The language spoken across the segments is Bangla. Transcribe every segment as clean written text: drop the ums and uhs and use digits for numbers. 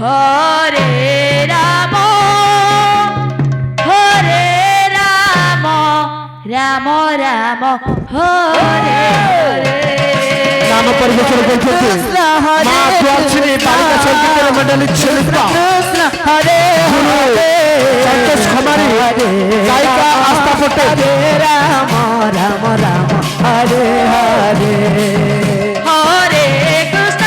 হরে রাম হরে রাম রাম রাম হরে হরে নাম পরিবেশন করছেন মা জয়শ্রী বালিকা সংগীতের মণ্ডলীর শিল্পা কৃষ্ণ হরে হরে সন্তোষ কুমারী গায়িকা আস্থা পটেল। রাম রাম রাম হরে হরে হরে কৃষ্ণ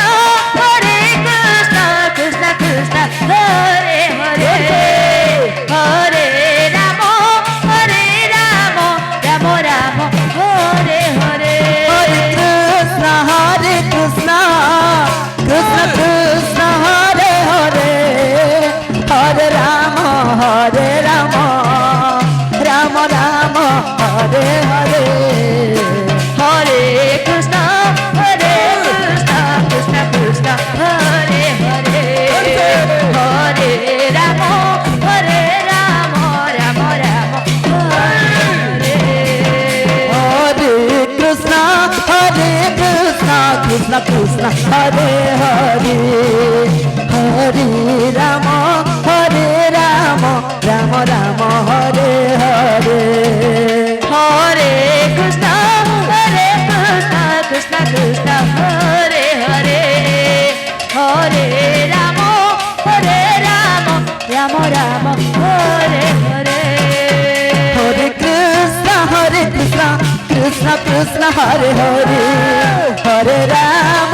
কৃষ্ণ কৃষ্ণ হরে হরে হরে রাম রাম রাম হরে হরে হরে কৃষ্ণ কৃষ্ণ কৃষ্ণ হরে হরে হরে রাম রাম রাম হরে হরে হরে কৃষ্ণ কৃষ্ণ কৃষ্ণ হরে হরে হরে রাম রাম রাম হরে হরে কৃষ্ণ কৃষ্ণ কৃষ্ণ হরে হরে হরে রাম রাম রাম হরে হরে হরে কৃষ্ণ কৃষ্ণ কৃষ্ণ হরে হরে হরে রাম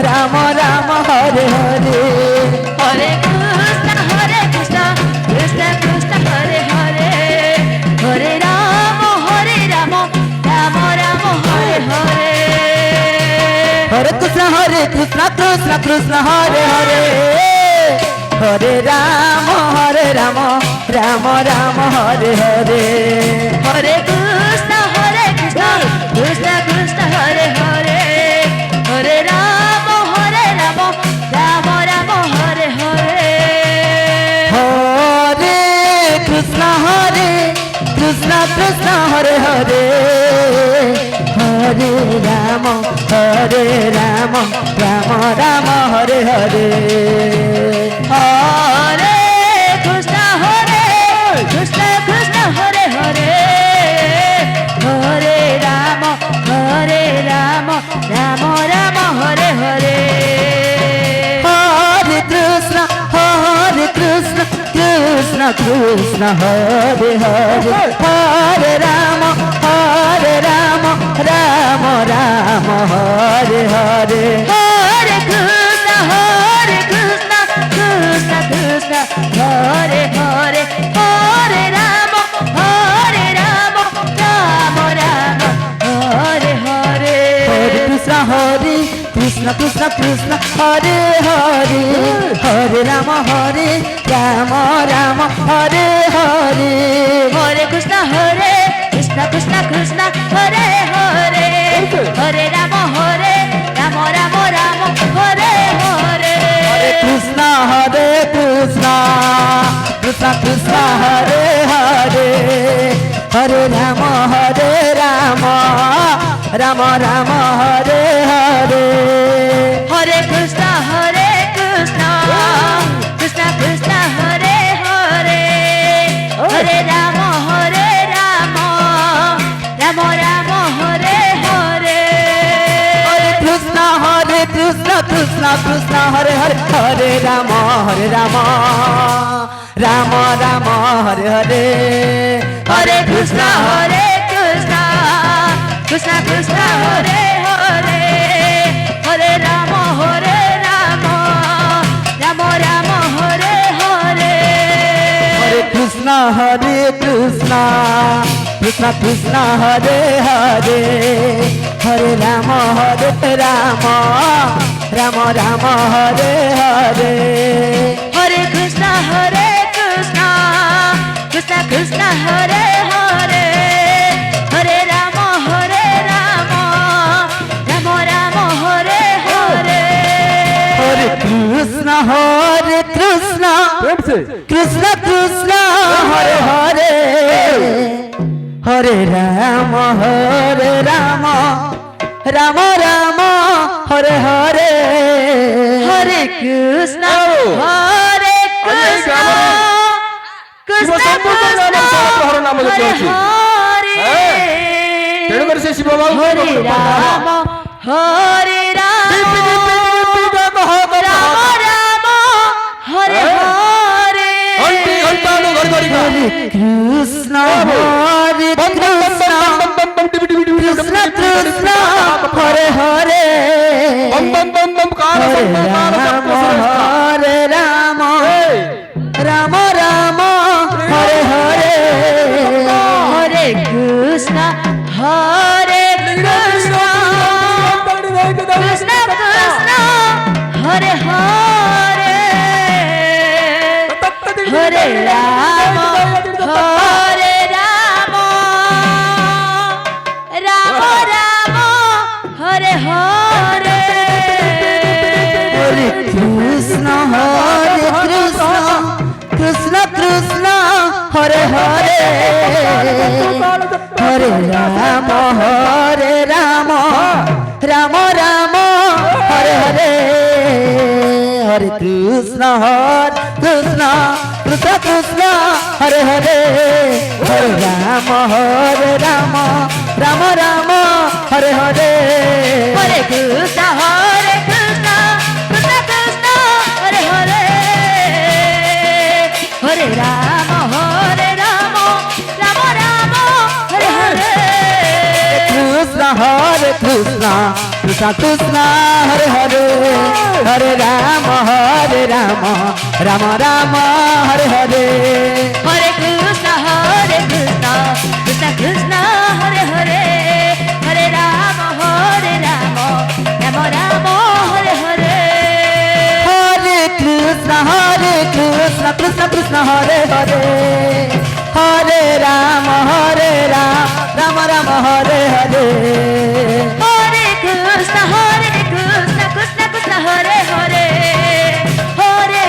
রাম রাম হরে হরে হরে কৃষ্ণ কৃষ্ণ কৃষ্ণ হরে হরে হরে রাম রাম রাম হরে হরে হরে কৃষ্ণ কৃষ্ণ কৃষ্ণ হরে হরে হরে রাম রাম রাম হরে হরে হরে কৃষ্ণ কৃষ্ণ কৃষ্ণ হরে হরে হরে রাম রাম রাম হরে হরে হরে কৃষ্ণ কৃষ্ণ কৃষ্ণ হরে হরে হরে রাম রাম রাম হরে হরে হরে কৃষ্ণ কৃষ্ণ হরে হরে হরে রাম রাম হরে হরে হরে কৃষ্ণ কৃষ্ণ হরে হরে হরে রাম রাম রাম হরে হরে হরে কৃষ্ণ কৃষ্ণ কৃষ্ণ হরে হরে হরে রাম রাম রাম হরে হরে হরে কৃষ্ণ কৃষ্ণ কৃষ্ণ হরে হরে হরে রাম রাম রাম হরে হরে হরে কৃষ্ণ কৃষ্ণ হরে হরে হরে রাম রাম হরে হরে হরে কৃষ্ণ কৃষ্ণ হরে হরে হরে রাম রাম হরে হরে হরে কৃষ্ণ কৃষ্ণ কৃষ্ণ হরে হরে হরে রাম রাম হরে হরে হরে কৃষ্ণ কৃষ্ণ কৃষ্ণ হরে হরে হরে রাম রাম হরে হরে হরে কৃষ্ণ কৃষ্ণ হরে হরে হরে রাম রাম হরে হরে হরে কৃষ্ণ কৃষ্ণ কৃষ্ণ হরে হরে হরে রাম রাম হরে হরে হরে কৃষ্ণ কৃষ্ণ কৃষ্ণ হরে হরে হরে রাম রাম হরে হরে হরে কৃষ্ণ কৃষ্ণ কৃষ্ণ হরে হরে হরে রাম রাম হরে হরে হরে কৃষ্ণ কৃষ্ণ কৃষ্ণ হরে হরে হরে রাম রাম রাম হরে হরে হরে কৃষ্ণ হরে কৃষ্ণ কৃষ্ণ কৃষ্ণ হরে হরে তেণুকରି ସେ ଶିବ ବାବୁ হরে রাম হরে রাম রাম রাম হরে হরে হরে কৃষ্ণ হরে কৃষ্ণ কৃষ্ণ কৃষ্ণ হরে হরে হরে রাম রাম রাম হরে হরে হরে কৃষ্ণ হরে কৃষ্ণ কৃষ্ণ কৃষ্ণ হরে হরে হরে রাম হরে রাম রাম রাম হরে হরে হরে কৃষ্ণ কৃষ্ণ কৃষ্ণ হরে হরে হরে রাম রাম রাম হরে হরে হরে কৃষ্ণ কৃষ্ণ কৃষ্ণ কৃষ্ণ হরে হরে হরে রাম রাম রাম হরে হরে হরে কৃষ্ণ কৃষ্ণ কৃষ্ণ হরে হরে হরে রাম রাম রাম হরে হরে কৃষ্ণ কৃষ্ণ কৃষ্ণ কৃষ্ণ হরে হরে হরে রাম রাম রাম হরে হরে হরে কৃষ্ণ কৃষ্ণ কৃষ্ণ কৃষ্ণ হরে হরে হরে রাম রাম রাম হরে হরে হরে কৃষ্ণ কৃষ্ণ কৃষ্ণ হরে হরে হরে রাম রাম রাম হরে হরে হরে কৃষ্ণ কৃষ্ণ কৃষ্ণ হরে হরে হরে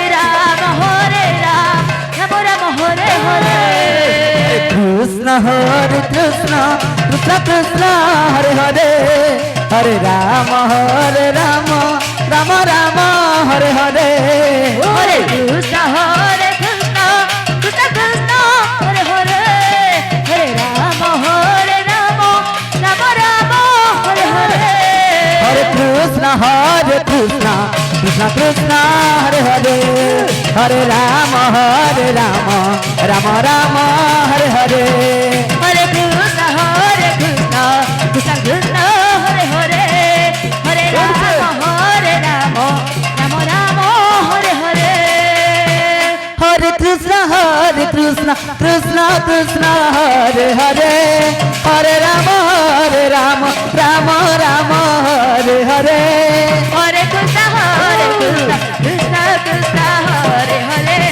রাম রাম রাম হরে হরে কৃষ্ণ কৃষ্ণ কৃষ্ণ কৃষ্ণ হরে হরে হরে রাম রাম রাম হরে হরে হরে কৃষ্ণ কৃষ্ণ কৃষ্ণ কৃষ্ণ হরে হরে হরে রাম রাম রাম হরে হরে হরে কৃষ্ণ কৃষ্ণ কৃষ্ণ কৃষ্ণ হরে হরে হরে রাম রাম রাম হরে হরে হরে কৃষ্ণ কৃষ্ণ কৃষ্ণ কৃষ্ণ হরে হরে হরে রাম রাম রাম হরে হরে হরে কৃষ্ণ কৃষ্ণ কৃষ্ণ হরে হরে হরে রাম রাম রাম হরে হরে হরে কৃষ্ণ কৃষ্ণ কৃষ্ণ হরে হরে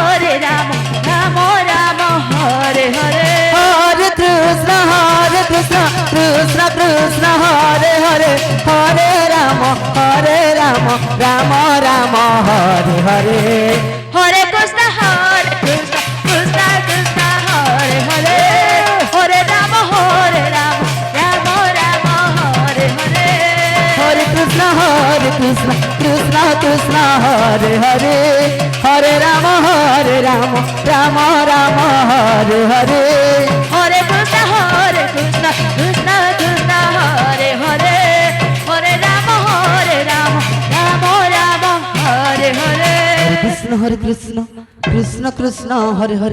হরে রাম রাম রাম হরে হরে হরে কৃষ্ণ কৃষ্ণ কৃষ্ণ হরে হরে হরে রাম রাম রাম হরে হরে হরে কৃষ্ণ কৃষ্ণ কৃষ্ণ হরে হরে হরে রাম রাম রাম হরে হরে হরে কৃষ্ণ কৃষ্ণ কৃষ্ণ হরে হরে হরে রাম রাম রাম হরে হরে হরে কৃষ্ণ কৃষ্ণ কৃষ্ণ হরে হরে হরে রাম রাম রাম হরে হরে কৃষ্ণ কৃষ্ণ কৃষ্ণ কৃষ্ণ হরে হরে